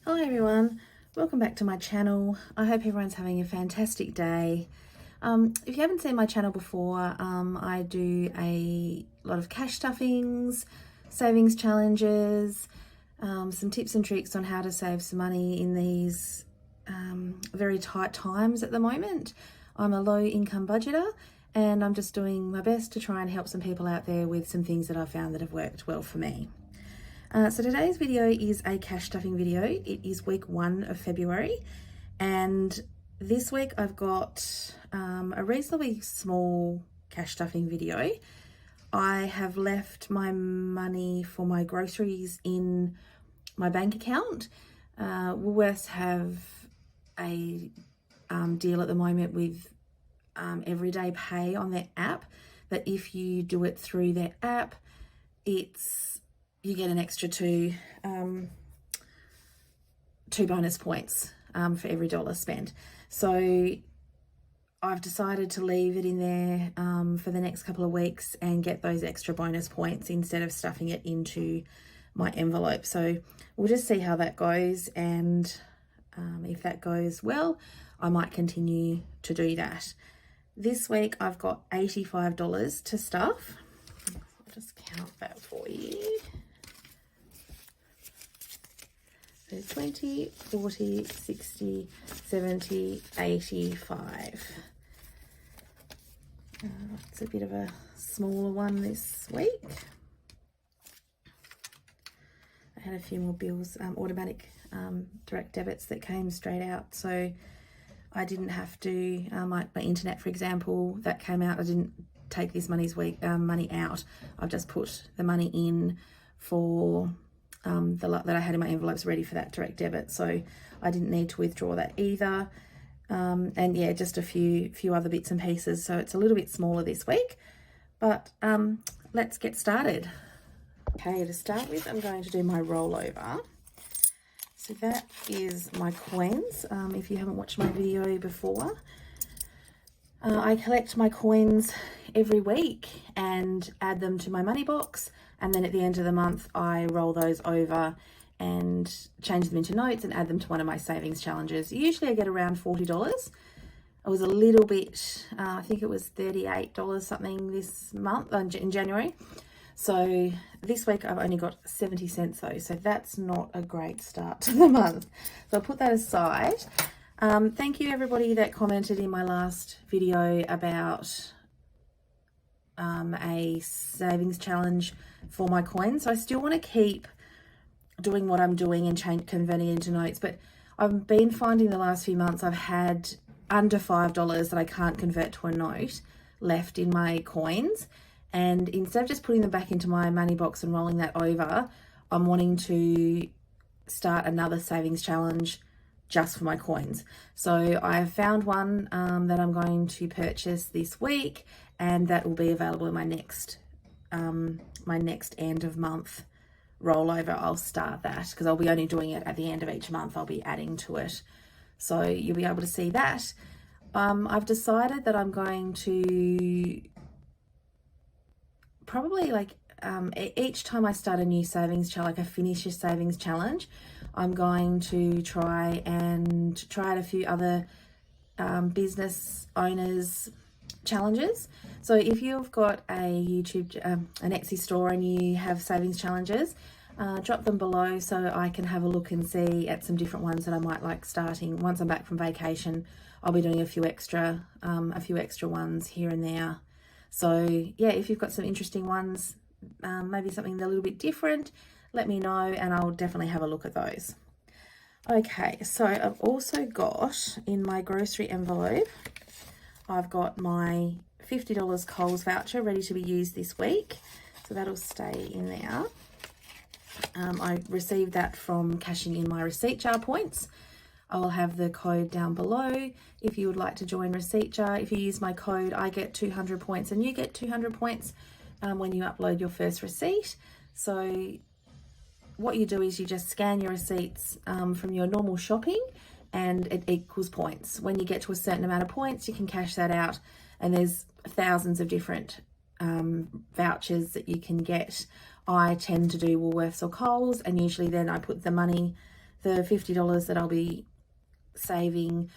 Hello everyone, welcome back to my channel. I hope everyone's having a fantastic day. If you haven't seen my channel before, I do a lot of cash stuffings, savings challenges, some tips and tricks on how to save some money in these very tight times at the moment. I'm a low income budgeter and I'm just doing my best to try and help some people out there with some things that I've found that have worked well for me. So today's video is a cash stuffing video. It is week 1 of February, and this week I've got a reasonably small cash stuffing video. I have left my money for my groceries in my bank account. Woolworths have a deal at the moment with everyday pay on their app, that if you do it through their app, you get an extra two bonus points for every dollar spent. So I've decided to leave it in there for the next couple of weeks and get those extra bonus points instead of stuffing it into my envelope. So we'll just see how that goes, and if that goes well, I might continue to do that. This week I've got $85 to stuff. I'll just count that for you. So 20, 40, 60, 70, 85. It's a bit of a smaller one this week. I had a few more bills, automatic direct debits that came straight out. So I didn't have to, my internet, for example, that came out. I didn't take this money out. I've just put the money in for the lot that I had in my envelopes ready for that direct debit, so I didn't need to withdraw that either. And yeah, just a few other bits and pieces, so it's a little bit smaller this week, but let's get started. Okay, to start with, I'm going to do my rollover. So that is my coins. If you haven't watched my video before, I collect my coins every week and add them to my money box, and then at the end of the month I roll those over and change them into notes and add them to one of my savings challenges. Usually I get around $40. It was a little bit, I think it was $38 something this month in January. So this week I've only got 70 cents though, so that's not a great start to the month. So I'll put that aside. Thank you everybody that commented in my last video about a savings challenge for my coins. So I still want to keep doing what I'm doing and converting into notes, but I've been finding the last few months I've had under $5 that I can't convert to a note left in my coins, and instead of just putting them back into my money box and rolling that over, I'm wanting to start another savings challenge just for my coins. So I have found one that I'm going to purchase this week, and that will be available in my next end of month rollover. I'll start that because I'll be only doing it at the end of each month. I'll be adding to it, so you'll be able to see that. I've decided that I'm going to probably each time I start a new savings challenge, like I finish a savings challenge, I'm going to try out a few other business owners challenges. So if you've got a YouTube, an Etsy store and you have savings challenges, drop them below so I can have a look and see at some different ones that I might like starting. Once I'm back from vacation, I'll be doing a few extra ones here and there. So yeah, if you've got some interesting ones, maybe something a little bit different, let me know and I'll definitely have a look at those. Okay, so I've also got in my grocery envelope, I've got my $50 Coles voucher ready to be used this week, so that'll stay in there. I received that from cashing in my receipt jar points. I'll have the code down below if you would like to join receipt jar. If you use my code, I get 200 points and you get 200 points when you upload your first receipt. So what you do is you just scan your receipts from your normal shopping and it equals points. When you get to a certain amount of points, you can cash that out, and there's thousands of different vouchers that you can get. I tend to do Woolworths or Coles, and usually then I put the money the $50 that I'll be saving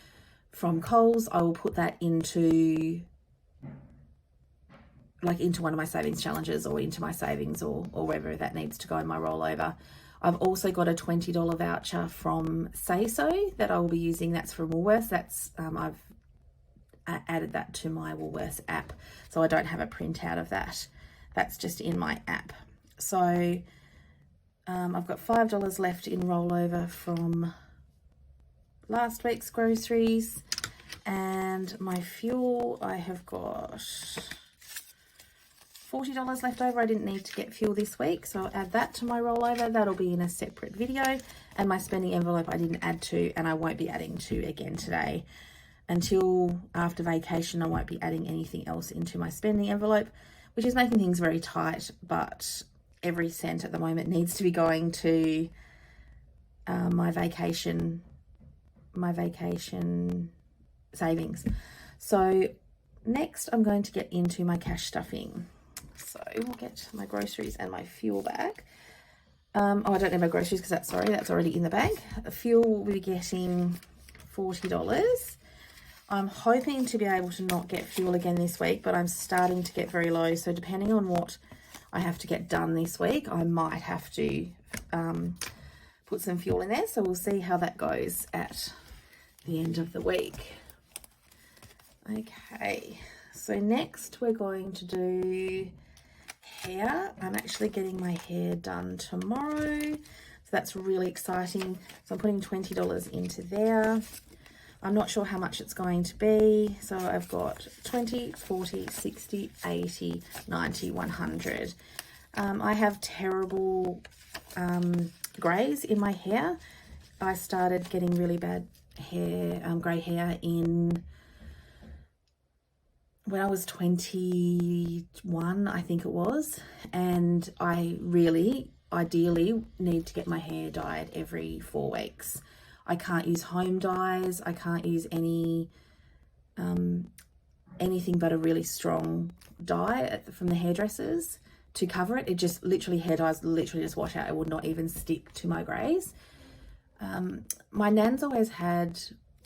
from Coles, I will put that into one of my savings challenges or into my savings or wherever that needs to go in my rollover. I've also got a $20 voucher from Say So that I will be using. That's from Woolworths. That's I've added that to my Woolworths app, so I don't have a printout of that. That's just in my app. So I've got $5 left in rollover from last week's groceries, and my fuel, I have got $40 left over. I didn't need to get fuel this week, so I'll add that to my rollover. That'll be in a separate video. And my spending envelope I didn't add to, and I won't be adding to again today. Until after vacation, I won't be adding anything else into my spending envelope, which is making things very tight, but every cent at the moment needs to be going to my vacation savings. So next I'm going to get into my cash stuffing. So we'll get my groceries and my fuel back. I don't need my groceries because that's already in the bag. The fuel will be getting $40. I'm hoping to be able to not get fuel again this week, but I'm starting to get very low. So depending on what I have to get done this week, I might have to put some fuel in there. So we'll see how that goes at the end of the week. Okay, so next we're going to do hair. I'm actually getting my hair done tomorrow, so that's really exciting. So I'm putting $20 into there. I'm not sure how much it's going to be, so I've got 20, 40, 60, 80, 90, 100. I have terrible greys in my hair. I started getting really bad hair, grey hair when I was 21, I think it was, and I really ideally need to get my hair dyed every 4 weeks. I can't use home dyes. I can't use anything but a really strong dye from the hairdressers to cover it. It just literally, hair dyes literally just wash out. It would not even stick to my greys. My nan's always had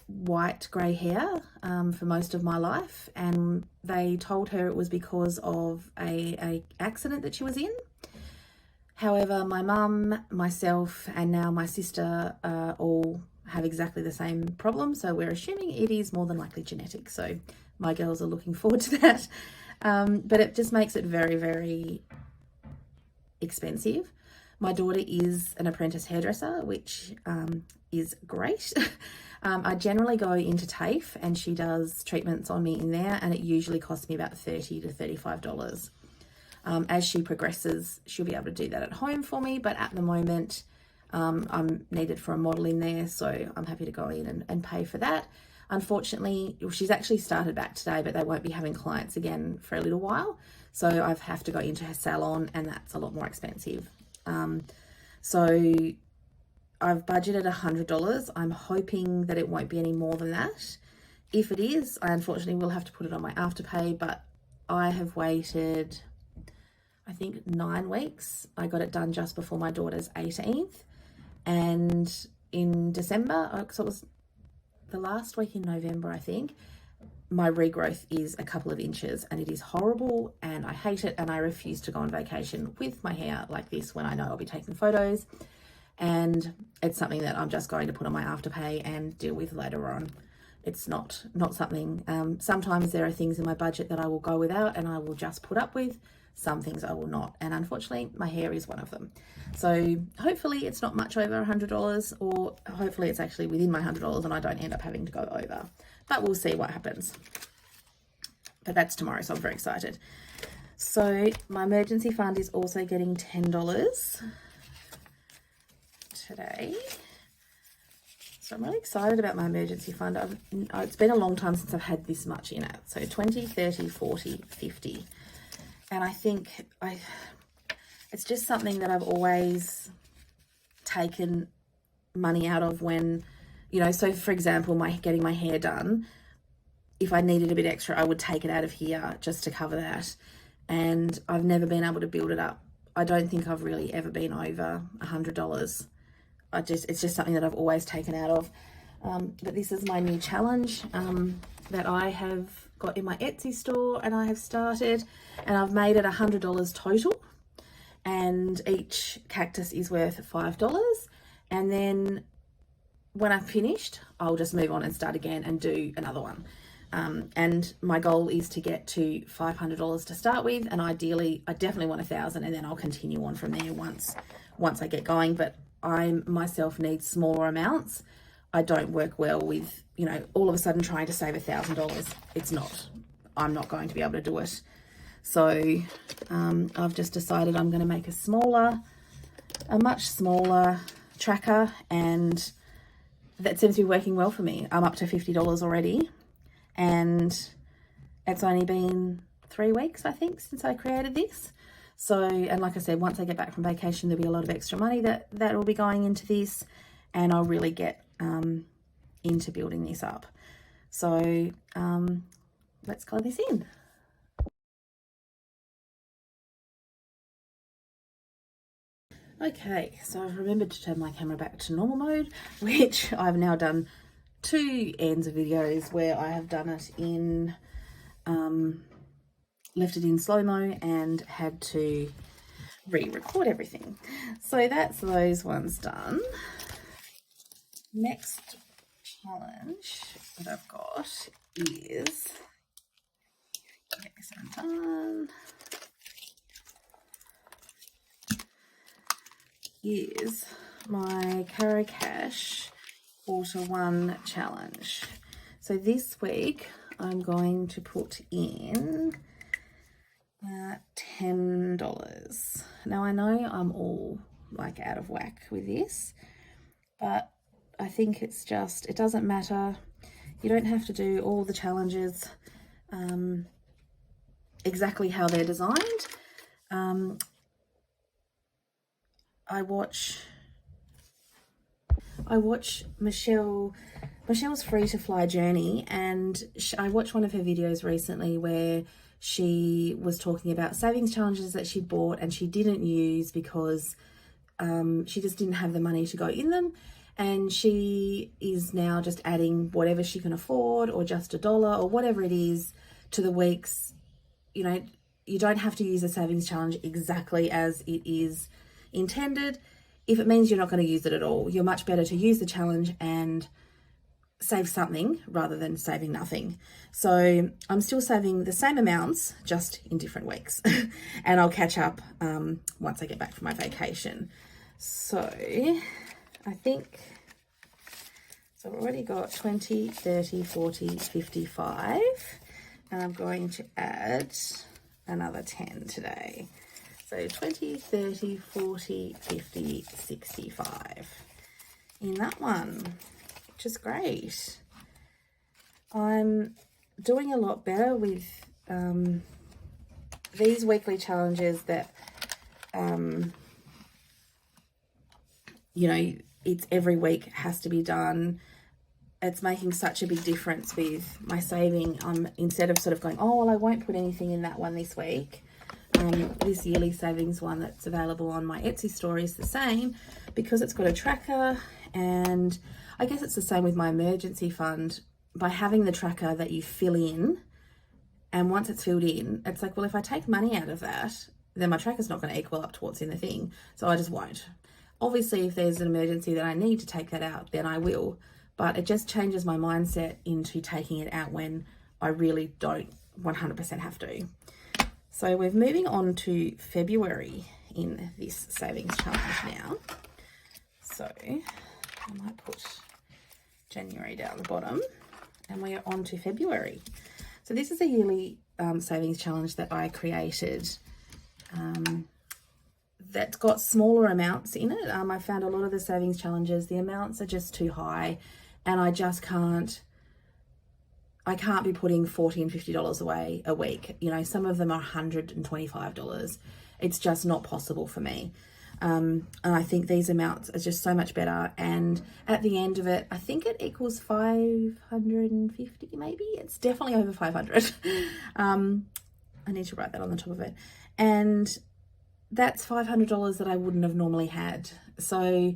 white grey hair for most of my life, and they told her it was because of a accident that she was in. However, my mum, myself, and now my sister all have exactly the same problem, so we're assuming it is more than likely genetic. So my girls are looking forward to that, but it just makes it very, very expensive. My daughter is an apprentice hairdresser, which is great. I generally go into TAFE and she does treatments on me in there, and it usually costs me about $30 to $35. As she progresses, she'll be able to do that at home for me, but at the moment I'm needed for a model in there, so I'm happy to go in and pay for that. Unfortunately, she's actually started back today, but they won't be having clients again for a little while, so I have to go into her salon, and that's a lot more expensive. So I've budgeted $100. I'm hoping that it won't be any more than that. If it is, I unfortunately will have to put it on my Afterpay, but I have waited, I think, 9 weeks. I got it done just before my daughter's 18th, and in December, so it was the last week in November, I think, my regrowth is a couple of inches, and it is horrible, and I hate it, and I refuse to go on vacation with my hair like this when I know I'll be taking photos, and it's something that I'm just going to put on my Afterpay and deal with later on. It's not something, sometimes there are things in my budget that I will go without and I will just put up with. Some things I will not, and unfortunately my hair is one of them. So hopefully it's not much over $100, or hopefully it's actually within my $100 and I don't end up having to go over, but we'll see what happens. But that's tomorrow, so I'm very excited. So my emergency fund is also getting $10 today, so I'm really excited about my emergency fund. It's been a long time since I've had this much in it. So 20, 30, 40, 50. And I think it's just something that I've always taken money out of when, you know, so for example, getting my hair done, if I needed a bit extra, I would take it out of here just to cover that. And I've never been able to build it up. I don't think I've really ever been over $100 it's just something that I've always taken out of. But this is my new challenge that I have got in my Etsy store, and I have started, and I've made it $100 total, and each cactus is worth $5. And then when I've finished, I'll just move on and start again and do another one. And my goal is to get to $500 to start with, and ideally I definitely want 1,000, and then I'll continue on from there once I get going. But I myself need smaller amounts. I don't work well with, you know, all of a sudden trying to save $1,000. I'm not going to be able to do it. So I've just decided I'm going to make a much smaller tracker, and that seems to be working well for me. I'm up to $50 already, and it's only been 3 weeks, I think, since I created this. So, and like I said, once I get back from vacation, there'll be a lot of extra money that will be going into this, and I'll really get into building this up. So let's color this in. Okay, so I've remembered to turn my camera back to normal mode, which I've now done 2 ends of videos where I have done it in, left it in slow-mo and had to re-record everything. So that's those ones done. Next challenge that I've got is, get this undone, is my Caro Cash Quarter 1 challenge. So this week I'm going to put in $10. Now I know I'm all like out of whack with this, but I think it's just, it doesn't matter. You don't have to do all the challenges exactly how they're designed. I watch Michelle's Free to Fly journey, and I watched one of her videos recently where she was talking about savings challenges that she bought and she didn't use because she just didn't have the money to go in them, and she is now just adding whatever she can afford, or just $1 or whatever it is to the weeks. You know, you don't have to use a savings challenge exactly as it is intended. If it means you're not going to use it at all, you're much better to use the challenge and save something rather than saving nothing. So I'm still saving the same amounts, just in different weeks. And I'll catch up once I get back from my vacation. So I think, so I've already got 20, 30, 40, 55, and I'm going to add another 10 today. So 20, 30, 40, 50, 65 in that one, which is great. I'm doing a lot better with these weekly challenges that, you know, it's every week has to be done. It's making such a big difference with my saving. Instead of sort of going, oh, well, I won't put anything in that one this week. This yearly savings one that's available on my Etsy store is the same, because it's got a tracker, and I guess it's the same with my emergency fund. By having the tracker that you fill in, and once it's filled in, it's like, well, if I take money out of that, then my tracker's not going to equal up to what's in the thing, so I just won't. Obviously, if there's an emergency that I need to take that out, then I will, but it just changes my mindset into taking it out when I really don't 100% have to. So we're moving on to February in this savings challenge now. So I might put January down the bottom, and we are on to February. So this is a yearly savings challenge that I created that's got smaller amounts in it. I found a lot of the savings challenges, the amounts are just too high, and I just can't be putting $40 and $50 away a week. You know, some of them are $125. It's just not possible for me. And I think these amounts are just so much better. And at the end of it, I think it equals 550 maybe. It's definitely over 500. I need to write that on the top of it. And that's $500 that I wouldn't have normally had. So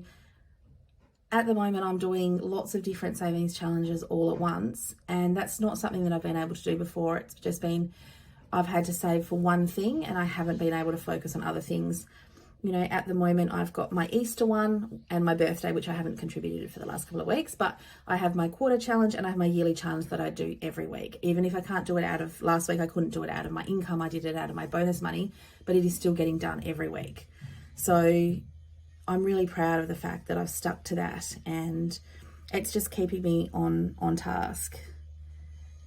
at the moment I'm doing lots of different savings challenges all at once, and that's not something that I've been able to do before. It's just been, I've had to save for one thing and I haven't been able to focus on other things. You know, at the moment I've got my Easter one and my birthday, which I haven't contributed for the last couple of weeks, but I have my quarter challenge and I have my yearly challenge that I do every week. Even if I can't do it out of, last week I couldn't do it out of my income, I did it out of my bonus money, but it is still getting done every week. So I'm really proud of the fact that I've stuck to that, and it's just keeping me on task.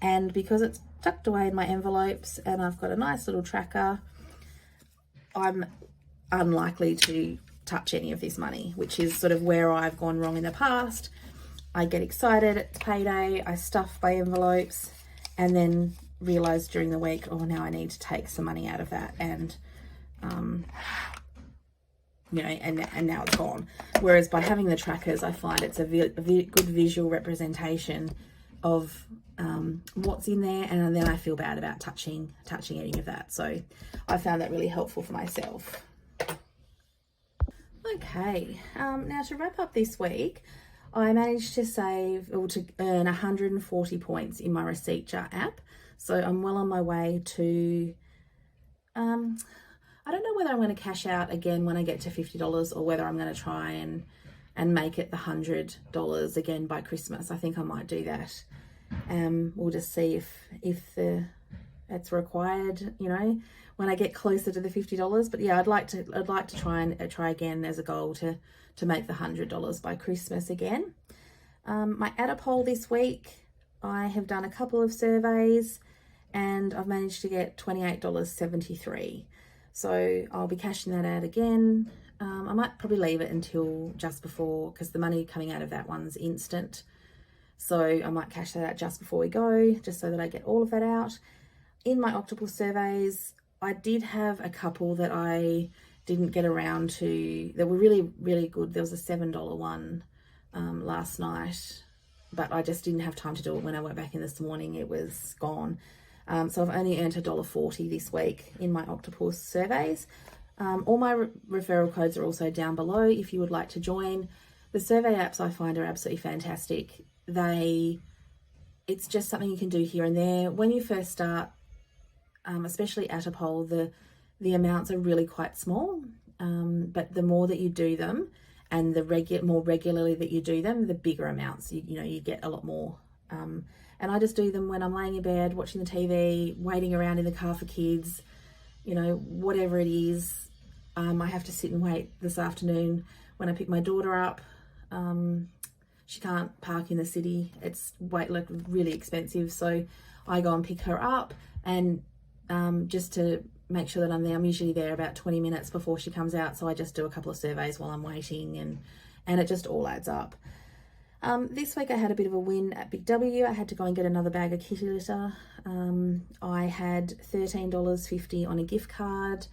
And because it's tucked away in my envelopes and I've got a nice little tracker, I'm unlikely to touch any of this money, which is sort of where I've gone wrong in the past. I get excited, it's payday, I stuff my envelopes, and then realize during the week, oh, now I need to take some money out of that, and you know, and now it's gone. Whereas by having the trackers, I find it's a good visual representation of what's in there, and then I feel bad about touching any of that. So I found that really helpful for myself. Okay, now to wrap up this week, I managed to save or to earn 140 points in my Receipt Jar app. So I'm well on my way to, I don't know whether I'm going to cash out again when I get to $50 or whether I'm going to try and make it the $100 again by Christmas. I think I might do that. We'll just see if it's required, you know, when I get closer to the $50. But yeah, I'd like to try again as a goal to make the $100 by Christmas again. My Add a Poll this week, I have done a couple of surveys and I've managed to get $28.73. So I'll be cashing that out again. I might probably leave it until just before, because the money coming out of that one's instant. So I might cash that out just before we go, just so that I get all of that out. In my Octopus surveys, I did have a couple that I didn't get around to that were really, really good. There was a $7 one last night, but I just didn't have time to do it when I went back in this morning. It was gone. So I've only earned $1.40 this week in my Octopus surveys. All my referral codes are also down below if you would like to join. The survey apps I find are absolutely fantastic. It's just something you can do here and there. When you first start, especially at a poll, the amounts are really quite small, but the more that you do them and the more regularly that you do them, the bigger amounts you get a lot more. And I just do them when I'm laying in bed, watching the TV, waiting around in the car for kids, you know, whatever it is. I have to sit and wait this afternoon when I pick my daughter up. She can't park in the city. It's really expensive. So I go and pick her up, and just to make sure that I'm there, I'm usually there about 20 minutes before she comes out. So I just do a couple of surveys while I'm waiting, and it just all adds up. This week I had a bit of a win at Big W. I had to go and get another bag of kitty litter. I had $13.50 on a gift card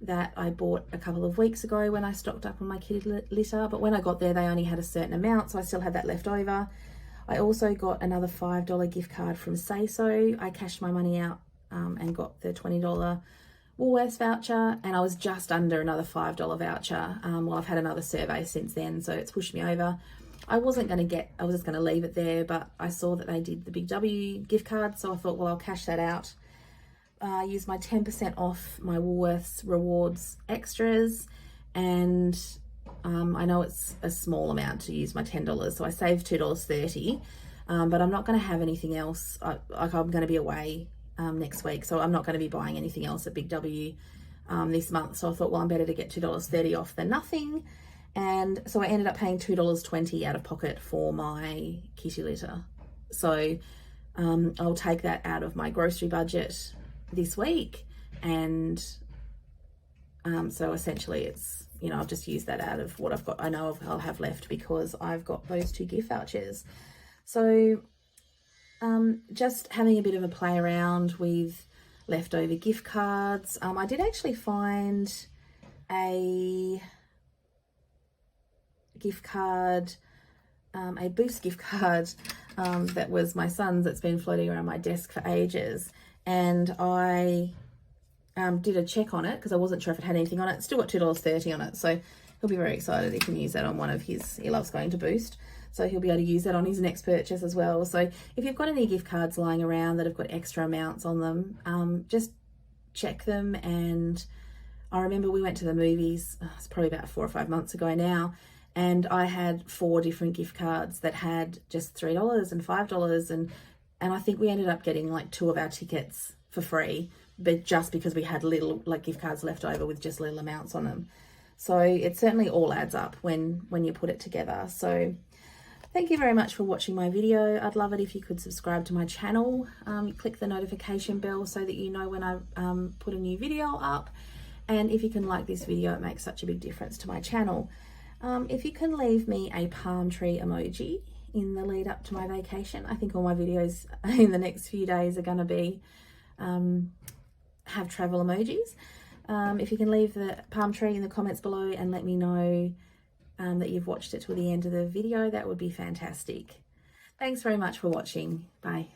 that I bought a couple of weeks ago when I stocked up on my kitty litter, but when I got there they only had a certain amount, so I still had that left over. I also got another $5 gift card from Say So. I cashed my money out and got the $20 Woolworths voucher, and I was just under another $5 voucher. Well, I've had another survey since then, so it's pushed me over. I was just going to leave it there, but I saw that they did the Big W gift card, so I thought, well, I'll cash that out. Use my 10% off my Woolworths Rewards extras, and I know it's a small amount to use my $10, so I saved $2.30, but I'm not going to have anything else. I'm going to be away next week, so I'm not going to be buying anything else at Big W this month, so I thought, well, I'm better to get $2.30 off than nothing. And so I ended up paying $2.20 out of pocket for my kitty litter. So I'll take that out of my grocery budget this week. And so essentially it's, I'll just use that out of what I've got. I know I'll have left because I've got those 2 gift vouchers. So just having a bit of a play around with leftover gift cards. I did actually find a gift card, a Boost gift card that was my son's, that's been floating around my desk for ages, and I did a check on it because I wasn't sure if it had anything on it. It's still got $2.30 on it, so he'll be very excited. He can use that on one of he loves going to Boost. So he'll be able to use that on his next purchase as well. So if you've got any gift cards lying around that have got extra amounts on them, just check them. And I remember we went to the movies, it's probably about 4 or 5 months ago now, and I had 4 different gift cards that had just $3 and $5, and I think we ended up getting like 2 of our tickets for free, but just because we had little like gift cards left over with just little amounts on them. So it certainly all adds up when you put it together. So thank you very much for watching my video. I'd love it if you could subscribe to my channel, click the notification bell so that you know when I put a new video up. And if you can like this video, it makes such a big difference to my channel. If you can leave me a palm tree emoji in the lead up to my vacation. I think all my videos in the next few days are going to be have travel emojis. If you can leave the palm tree in the comments below and let me know that you've watched it till the end of the video, that would be fantastic. Thanks very much for watching. Bye.